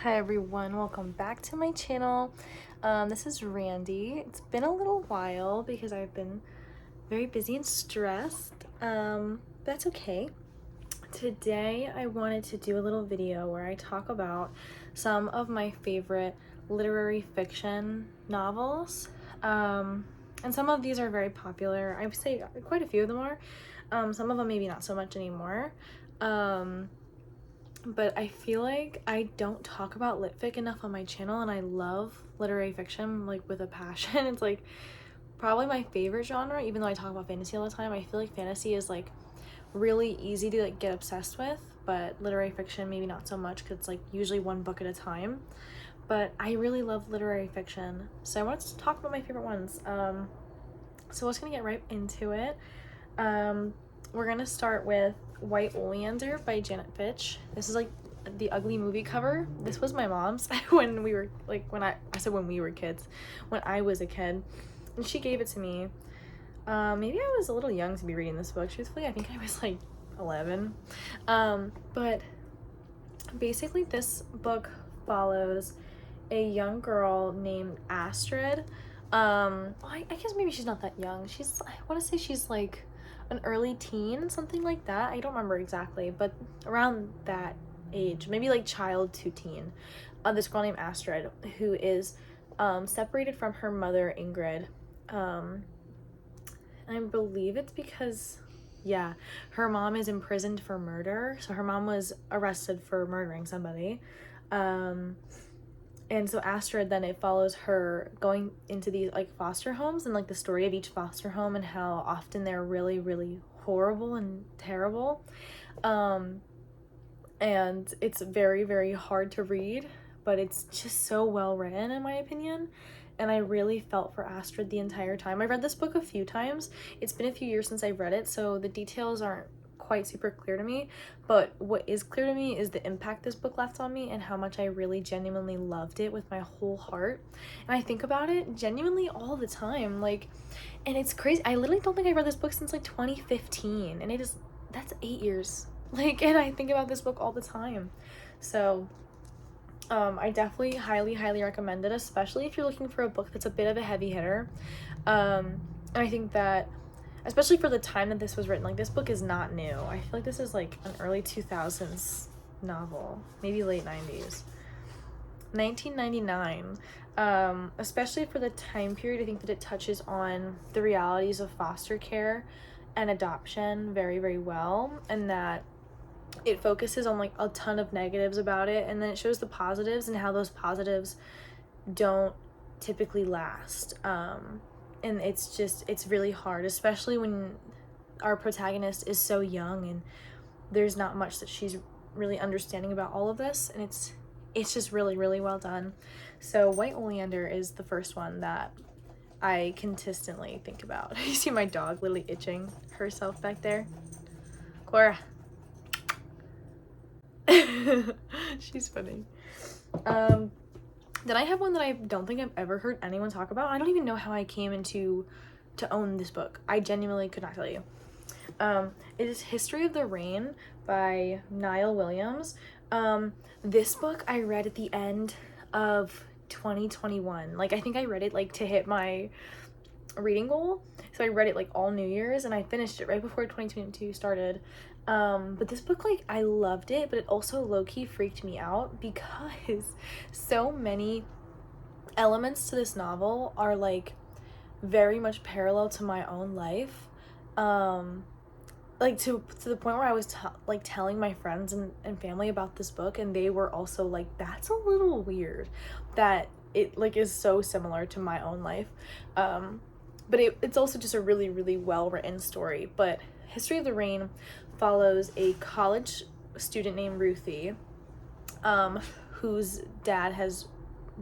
Hi everyone, welcome back to my channel. This is Randy. It's been a little while because I've been very busy and stressed. That's okay. Today I wanted to do a little video where I talk about some of my favorite literary fiction novels. And some of these are very popular. I would say quite a few of them are. Some of them maybe not so much anymore. But I feel like I don't talk about lit fic enough on my channel, and I love literary fiction like with a passion. It's like probably my favorite genre, even though I talk about fantasy all the time. I feel like fantasy is like really easy to like get obsessed with, but literary fiction maybe not so much because it's like usually one book at a time. But I really love literary fiction, so I wanted to talk about my favorite ones. So we're just gonna get right into it. We're gonna start with White Oleander by Janet Fitch. This is like the Ugly movie cover. This was my mom's when we were like, I said when we were kids, when I was a kid, and she gave it to me. Maybe I was a little young to be reading this book. Truthfully, I think I was like 11. But basically this book follows a young girl named Astrid. I guess maybe she's not that young. I want to say she's like an early teen, something like that. I don't remember exactly, but around that age, maybe like child to teen. This girl named Astrid, who is separated from her mother Ingrid. And I believe it's because, yeah, her mom is imprisoned for murder. So her mom was arrested for murdering somebody. And so Astrid, then it follows her going into these like foster homes and like the story of each foster home and how often they're really, really horrible and terrible. And it's very, very hard to read, but it's just so well written in my opinion. And I really felt for Astrid the entire time. I read this book a few times. It's been a few years since I've read it, so the details aren't quite super clear to me, but what is clear to me is the impact this book left on me and how much I really genuinely loved it with my whole heart. And I think about it genuinely all the time, like, and it's crazy. I literally don't think I read this book since like 2015, and that's 8 years. Like, and I think about this book all the time. So I definitely highly recommend it, especially if you're looking for a book that's a bit of a heavy hitter. And I think that especially for the time that this was written, like this book is not new. I feel like this is like an early 2000s novel, maybe late 90s. 1999. Especially for the time period, I think that it touches on the realities of foster care and adoption very well, and that it focuses on like a ton of negatives about it, and then it shows the positives and how those positives don't typically last. And it's really hard, especially when our protagonist is so young and there's not much that she's really understanding about all of this, and it's just really well done. So White Oleander is the first one that I consistently think about. You see my dog literally itching herself back there. Cora. She's funny. Then I have one that I don't think I've ever heard anyone talk about. I don't even know how I came into to own this book. I genuinely could not tell you. It is History of the Rain by Niall Williams. This book I read at the end of 2021. Like, I think I read it like to hit my reading goal. So I read it like all New Year's, and I finished it right before 2022 started. But this book, like, I loved it, but it also low-key freaked me out because so many elements to this novel are like very much parallel to my own life. Like to the point where I was like telling my friends and family about this book, and they were also like, that's a little weird that it like is so similar to my own life. But it's also just a really well written story. But History of the Rain follows a college student named Ruthie, whose dad has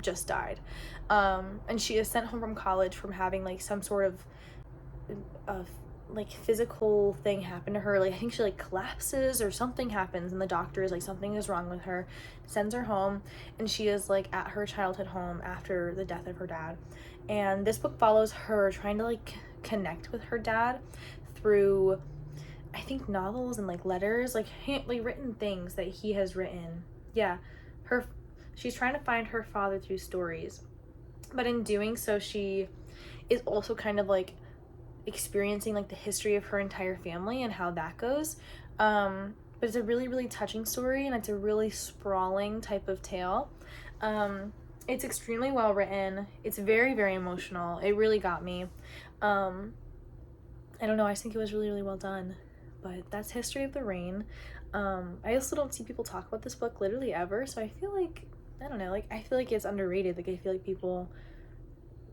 just died, and she is sent home from college from having like some sort of like physical thing happen to her. Like, I think she like collapses or something happens, and the doctor is like, something is wrong with her, sends her home, and she is like at her childhood home after the death of her dad. And this book follows her trying to like connect with her dad through, I think, novels and like letters, like written things that he has written. Yeah, her she's trying to find her father through stories, but in doing so, she is also kind of like experiencing like the history of her entire family and how that goes. But it's a really, really touching story, and it's a really sprawling type of tale. It's extremely well written. It's very, very emotional. It really got me. I don't know, I just think it was really, really well done. But that's History of the Rain. I also don't see people talk about this book literally ever, so I feel like, I don't know, like, I feel like it's underrated. Like, I feel like people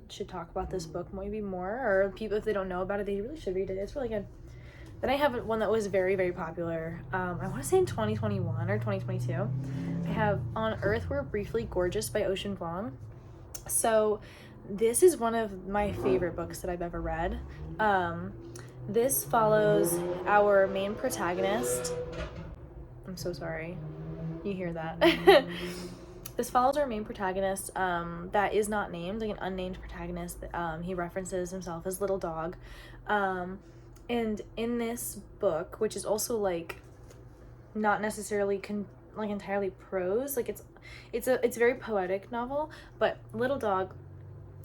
should talk about this book maybe more, or people, if they don't know about it, they really should read it. It's really good. Then I have one that was very, very popular. I want to say in 2021 or 2022. I have On Earth We're Briefly Gorgeous by Ocean Vuong. So this is one of my favorite books that I've ever read. This follows our main protagonist. I'm so sorry. You hear that? This follows our main protagonist that is not named, like an unnamed protagonist. He references himself as Little Dog. And in this book, which is also like not necessarily like entirely prose, like it's a very poetic novel, but Little Dog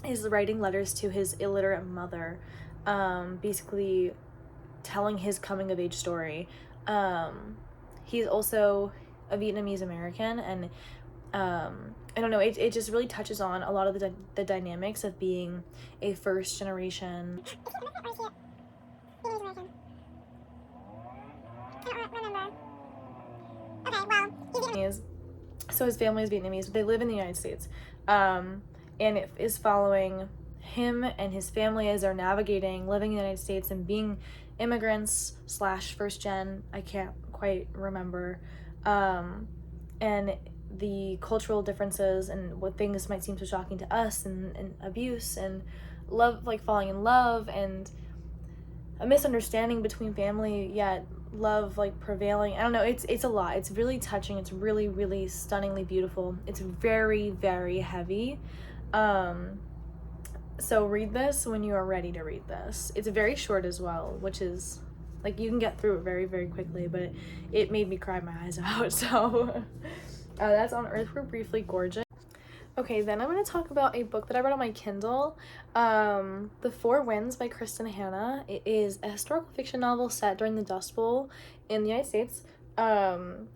is writing letters to his illiterate mother, basically telling his coming of age story. He's also a Vietnamese American, and I don't know, it just really touches on a lot of the dynamics of being a first generation. So his family is Vietnamese, but they live in the United States. And it is following him and his family as they're navigating living in the United States and being immigrants / first gen. I can't quite remember. And the cultural differences and what things might seem so shocking to us, and abuse and love, like falling in love, and a misunderstanding between family, yet love like prevailing. I don't know, it's a lot. It's really touching. It's really, really stunningly beautiful. It's very, very heavy. So read this when you are ready to read this. It's very short as well, which is like, you can get through it very, very quickly, but it made me cry my eyes out. So that's On Earth We're Briefly Gorgeous. Okay, then I'm going to talk about a book that I read on my Kindle, The Four Winds by Kristen Hanna. It is a historical fiction novel set during the Dust Bowl in the United States,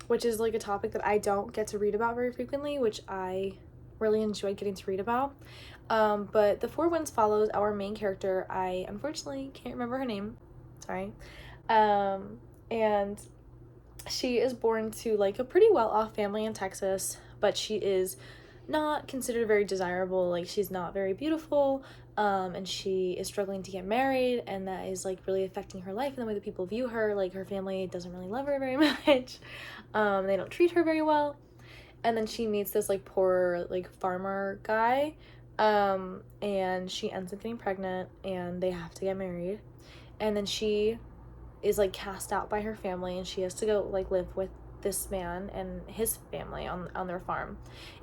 which is like a topic that I don't get to read about very frequently, which I really enjoyed getting to read about. But The Four Winds follows our main character. I unfortunately can't remember her name. Sorry. And she is born to like a pretty well-off family in Texas, but she is not considered very desirable. Like, she's not very beautiful, and she is struggling to get married, and that is like really affecting her life and the way that people view her. Like, her family doesn't really love her very much. They don't treat her very well. And then she meets this like poor like farmer guy, and she ends up getting pregnant, and they have to get married. And then she is like cast out by her family, and she has to go like live with this man and his family on their farm.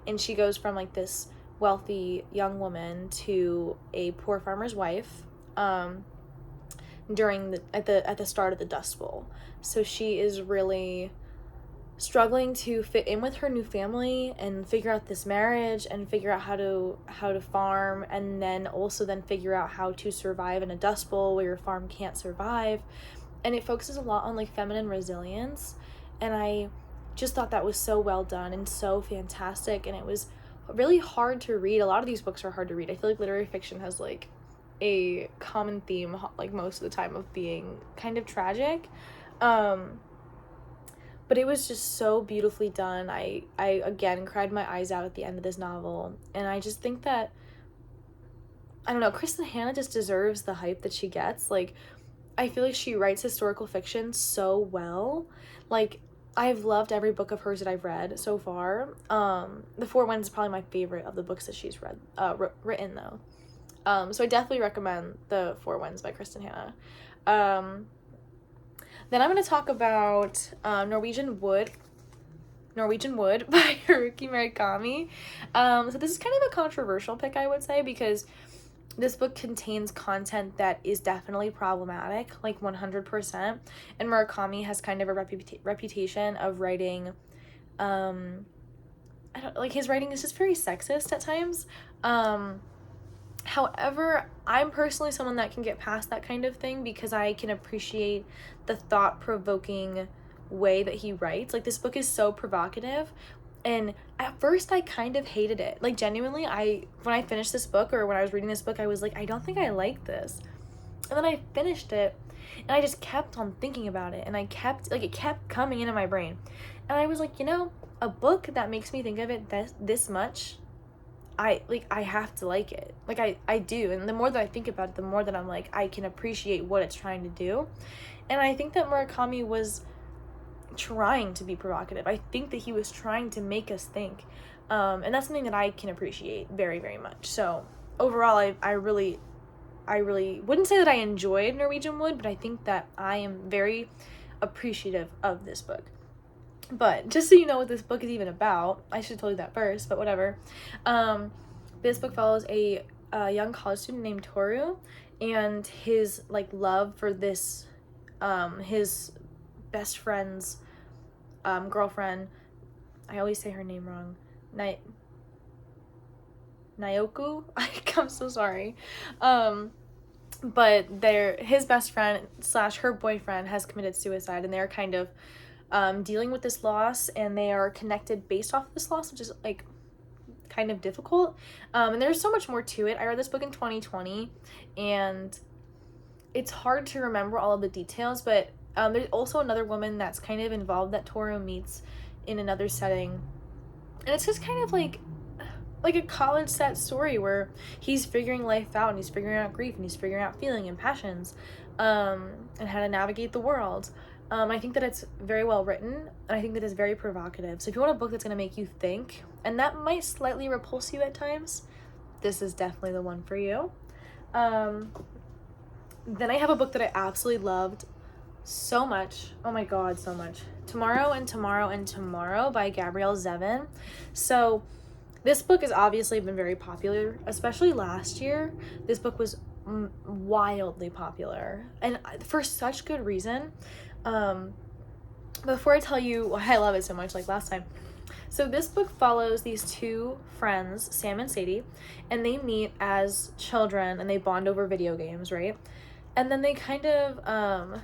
And she goes from like this wealthy young woman to a poor farmer's wife during at the start of the Dust Bowl. So she is really struggling to fit in with her new family and figure out this marriage and figure out how to farm, and then also then figure out how to survive in a Dust Bowl where your farm can't survive. And it focuses a lot on like feminine resilience, and I just thought that was so well done and so fantastic. And it was really hard to read. A lot of these books are hard to read. I feel like literary fiction has like a common theme like most of the time of being kind of tragic, but it was just so beautifully done. I again cried my eyes out at the end of this novel, and I just think that, I don't know, Kristen Hanna just deserves the hype that she gets. Like, I feel like she writes historical fiction so well. Like, I've loved every book of hers that I've read so far. The Four Winds is probably my favorite of the books that she's written though. So I definitely recommend The Four Winds by Kristen Hanna. Then I'm going to talk about Norwegian Wood by Haruki Murakami. So this is kind of a controversial pick, I would say, because this book contains content that is definitely problematic, like 100%. And Murakami has kind of a reputation of writing, I I don't, like, his writing is just very sexist at times. However, I'm personally someone that can get past that kind of thing because I can appreciate the thought-provoking way that he writes. Like, this book is so provocative, and at first I kind of hated it. Like, genuinely, when I finished this book, or when I was reading this book, I was like, I don't think I like this. And then I finished it, and I just kept on thinking about it, and it kept coming into my brain. And I was like, a book that makes me think of it this much, I have to like it. Like, I do. And the more that I think about it, the more that I'm like, I can appreciate what it's trying to do. And I think that Murakami was trying to be provocative. I think that he was trying to make us think. And that's something that I can appreciate very, very much. So overall, I really wouldn't say that I enjoyed Norwegian Wood, but I think that I am very appreciative of this book. But just so you know what this book is even about, I should have told you that first, but whatever. This book follows a young college student named Toru, and his love for this his best friend's girlfriend. I always say her name wrong. Naoku. I'm so sorry. But his best friend / her boyfriend has committed suicide, and they're kind of dealing with this loss, and they are connected based off of this loss, which is kind of difficult. And there's so much more to it. I read this book in 2020, and it's hard to remember all of the details, but there's also another woman that's kind of involved that Toru meets in another setting, and it's just kind of like a college set story where he's figuring life out, and he's figuring out grief, and he's figuring out feeling and passions, and how to navigate the world. I think that it's very well written, and I think that it's very provocative. So if you want a book that's going to make you think, and that might slightly repulse you at times, this is definitely the one for you. Then I have a book that I absolutely loved so much. Oh my god, so much. Tomorrow and Tomorrow and Tomorrow by Gabrielle Zevin. So this book has obviously been very popular, especially last year. This book was wildly popular, and for such good reason. Before I tell you why I love it so much, like last time. So this book follows these two friends, Sam and Sadie, and they meet as children, and they bond over video games, right? And then they kind of,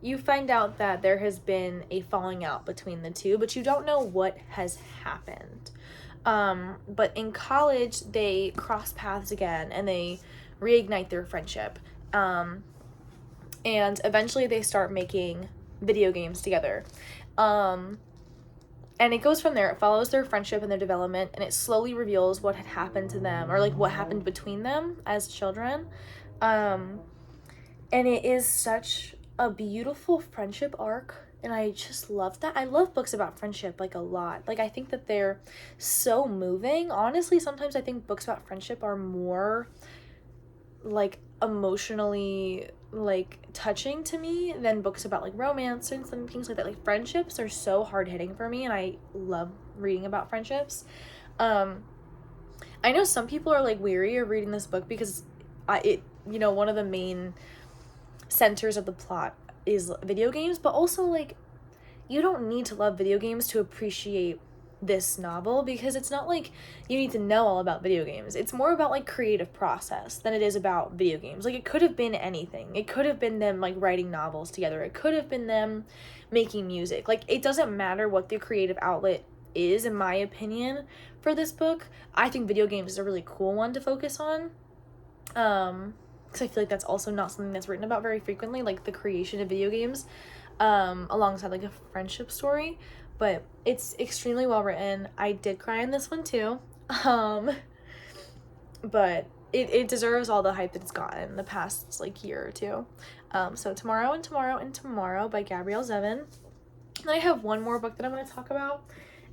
you find out that there has been a falling out between the two, but you don't know what has happened. But in college, they cross paths again, and they reignite their friendship. And eventually they start making video games together. And it goes from there. It follows their friendship and their development, and it slowly reveals what had happened to them, or what happened between them as children. And it is such a beautiful friendship arc, and I just love that. I love books about friendship a lot. I think that they're so moving. Honestly, sometimes I think books about friendship are more emotionally touching to me than books about romance and some things like that. Friendships are so hard-hitting for me, and I love reading about friendships. I know some people are weary of reading this book because one of the main centers of the plot is video games, but also you don't need to love video games to appreciate this novel, because it's not you need to know all about video games. It's more about creative process than it is about video games. It could have been anything. It could have been them writing novels together. It could have been them making music. It doesn't matter what the creative outlet is, in my opinion, for this book. I think video games is a really cool one to focus on, because I feel that's also not something that's written about very frequently, the creation of video games, alongside a friendship story. But it's extremely well written. I did cry in this one too. But it deserves all the hype that it's gotten in the past year or two. So Tomorrow and Tomorrow and Tomorrow by Gabrielle Zevin. And I have one more book that I'm going to talk about,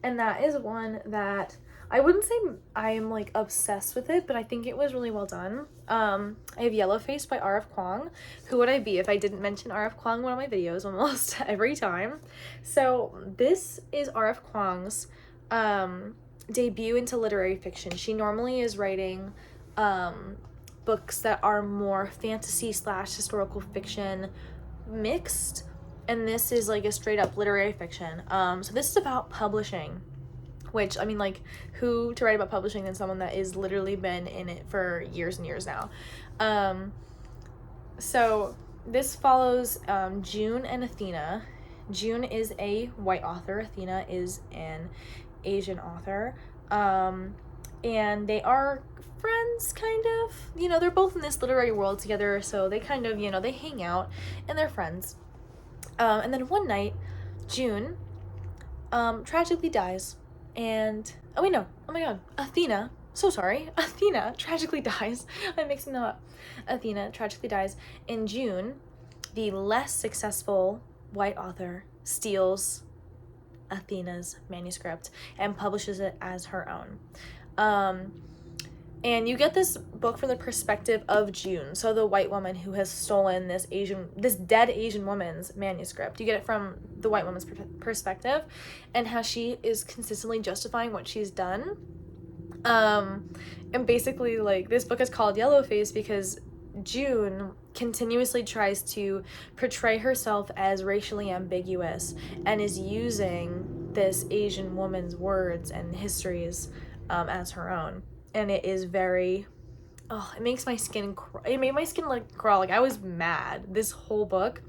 and that is one that I wouldn't say I am obsessed with it, but I think it was really well done. I have Yellowface by R.F. Kuang. Who would I be if I didn't mention R.F. Kuang in one of my videos almost every time? So this is R.F. Kuang's debut into literary fiction. She normally is writing books that are more fantasy / historical fiction mixed, and this is a straight up literary fiction. So this is about publishing. which, I mean, like, who to write about publishing than someone that is literally been in it for years and years now. So this follows June and Athena. June is a white author. Athena is an Asian author. And they are friends, kind of. You know, they're both in this literary world together, so they kind of, you know, they hang out, and they're friends. And then one night, June tragically dies. And, oh wait, no. Oh my god. Athena. So sorry. Athena tragically dies. I'm mixing them up. Athena tragically dies. In June, the less successful white author steals Athena's manuscript and publishes it as her own. And you get this book from the perspective of June, so the white woman who has stolen this dead Asian woman's manuscript. You get it from the white woman's perspective, and how she is consistently justifying what she's done. And basically, like, this book is called Yellowface because June continuously tries to portray herself as racially ambiguous and is using this Asian woman's words and histories as her own. And it is very, it makes my skin it made my skin like crawl. Like, I was mad this whole book,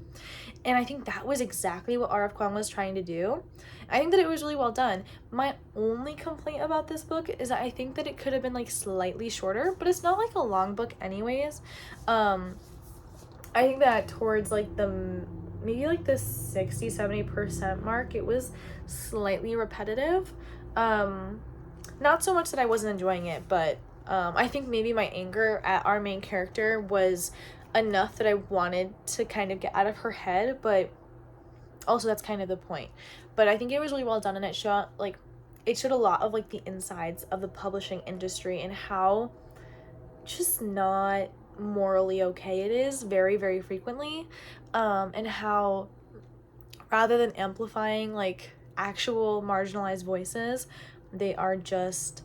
and I think that was exactly what R.F. Kuang was trying to do. I think that it was really well done. My only complaint about this book is that I think that it could have been like slightly shorter, but it's not like a long book anyways. I think that towards like maybe like the 60-70% mark, it was slightly repetitive. Not so much that I wasn't enjoying it, but I think maybe my anger at our main character was enough that I wanted to kind of get out of her head, but also that's kind of the point. But I think it was really well done, and it showed a lot of like the insides of the publishing industry and how just not morally okay it is very, very frequently, and how rather than amplifying like actual marginalized voices, they are just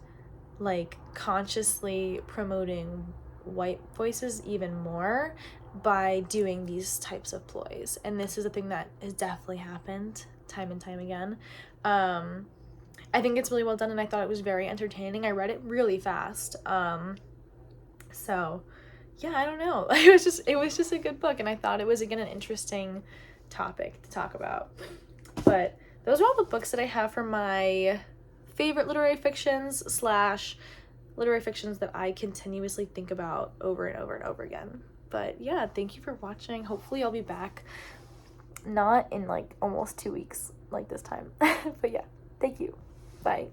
like consciously promoting white voices even more by doing these types of ploys. And this is a thing that has definitely happened time and time again. I think it's really well done, and I thought it was very entertaining. I read it really fast. So yeah, I don't know. It was just a good book, and I thought it was, again, an interesting topic to talk about. But those are all the books that I have for my favorite literary fictions / literary fictions that I continuously think about over and over and over again. But yeah, thank you for watching. Hopefully I'll be back not in like almost 2 weeks like this time. But yeah, thank you. Bye.